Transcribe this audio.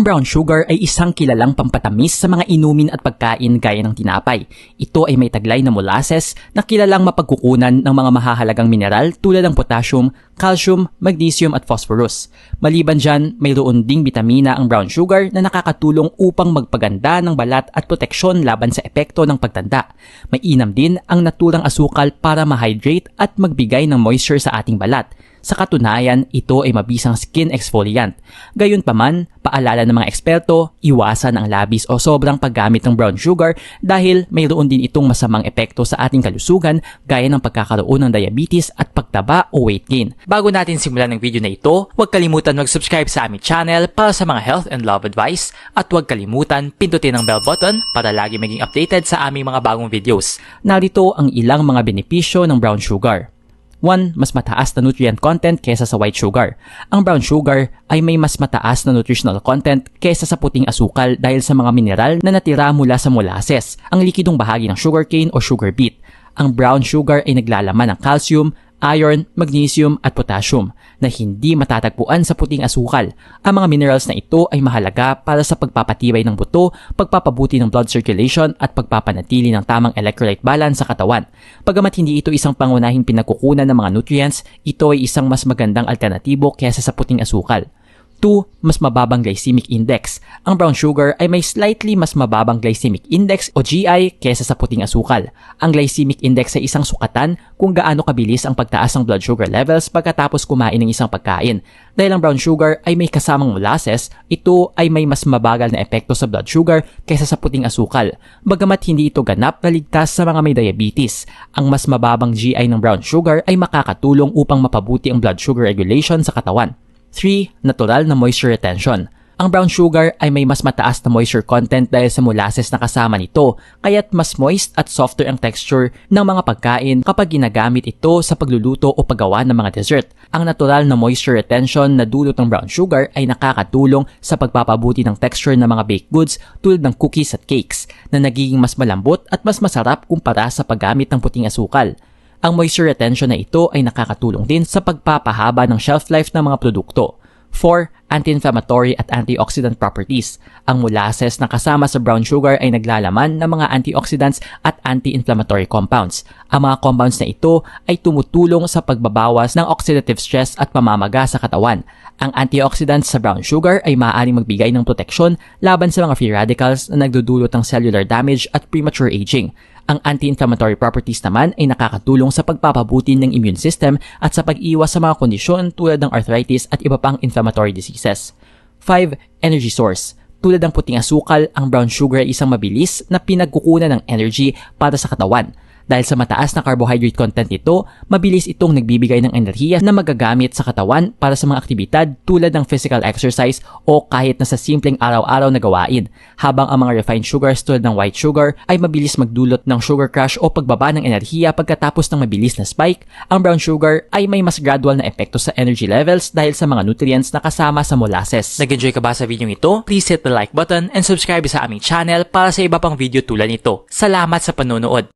Ang brown sugar ay isang kilalang pampatamis sa mga inumin at pagkain gaya ng tinapay. Ito ay may taglay na molasses na kilalang mapagkukunan ng mga mahahalagang mineral tulad ng potassium, calcium, magnesium at phosphorus. Maliban dyan, mayroon ding bitamina ang brown sugar na nakakatulong upang magpaganda ng balat at proteksyon laban sa epekto ng pagtanda. Mainam din ang naturang asukal para ma-hydrate at magbigay ng moisture sa ating balat. Sa katunayan, ito ay mabisang skin exfoliant. Gayunpaman, paalala ng mga eksperto, iwasan ang labis o sobrang paggamit ng brown sugar dahil mayroon din itong masamang epekto sa ating kalusugan gaya ng pagkakaroon ng diabetes at pagtaba o weight gain. Bago natin simulan ng video na ito, huwag kalimutan mag-subscribe sa aming channel para sa mga health and love advice at huwag kalimutan pindutin ang bell button para lagi maging updated sa aming mga bagong videos. Narito ang ilang mga benepisyo ng brown sugar. 1. Mas mataas na nutrient content kaysa sa white sugar. Ang brown sugar ay may mas mataas na nutritional content kaysa sa puting asukal dahil sa mga mineral na natira mula sa molasses, ang likidong bahagi ng sugarcane o sugar beet. Ang brown sugar ay naglalaman ng calcium, iron, magnesium at potassium na hindi matatagpuan sa puting asukal. Ang mga minerals na ito ay mahalaga para sa pagpapatibay ng buto, pagpapabuti ng blood circulation at pagpapanatili ng tamang electrolyte balance sa katawan. Bagamat hindi ito isang pangunahing pinagkukunan ng mga nutrients, ito ay isang mas magandang alternatibo kaysa sa puting asukal. 2. Mas mababang glycemic index. Ang brown sugar ay may slightly mas mababang glycemic index o GI kaysa sa puting asukal. Ang glycemic index ay isang sukatan kung gaano kabilis ang pagtaas ng blood sugar levels pagkatapos kumain ng isang pagkain. Dahil ang brown sugar ay may kasamang molasses, ito ay may mas mabagal na epekto sa blood sugar kaysa sa puting asukal. Bagamat hindi ito ganap na ligtas sa mga may diabetes, ang mas mababang GI ng brown sugar ay makakatulong upang mapabuti ang blood sugar regulation sa katawan. 3. Natural na moisture retention. Ang brown sugar ay may mas mataas na moisture content dahil sa molasses na kasama nito, kaya't mas moist at softer ang texture ng mga pagkain kapag ginagamit ito sa pagluluto o paggawa ng mga dessert. Ang natural na moisture retention na dulot ng brown sugar ay nakakatulong sa pagpapabuti ng texture ng mga baked goods tulad ng cookies at cakes na nagiging mas malambot at mas masarap kumpara sa paggamit ng puting asukal. Ang moisture retention na ito ay nakakatulong din sa pagpapahaba ng shelf life ng mga produkto. 4. Anti-inflammatory at antioxidant properties. Ang molasses na kasama sa brown sugar ay naglalaman ng mga antioxidants at anti-inflammatory compounds. Ang mga compounds na ito ay tumutulong sa pagbabawas ng oxidative stress at pamamaga sa katawan. Ang antioxidants sa brown sugar ay maaaring magbigay ng proteksyon laban sa mga free radicals na nagdudulot ng cellular damage at premature aging. Ang anti-inflammatory properties naman ay nakakatulong sa pagpapabuti ng immune system at sa pag-iwas sa mga kondisyon tulad ng arthritis at iba pang inflammatory diseases. 5. Energy source. Tulad ng puting asukal, ang brown sugar ay isang mabilis na pinagkukunan ng energy para sa katawan. Dahil sa mataas na carbohydrate content nito, mabilis itong nagbibigay ng enerhiya na magagamit sa katawan para sa mga aktibidad tulad ng physical exercise o kahit na sa simpleng araw-araw na gawain. Habang ang mga refined sugars tulad ng white sugar ay mabilis magdulot ng sugar crash o pagbaba ng enerhiya pagkatapos ng mabilis na spike, ang brown sugar ay may mas gradual na epekto sa energy levels dahil sa mga nutrients na kasama sa molasses. Nag-enjoy ka ba sa video ito? Please hit the like button and subscribe sa aming channel para sa iba pang video tulad nito. Salamat sa panonood!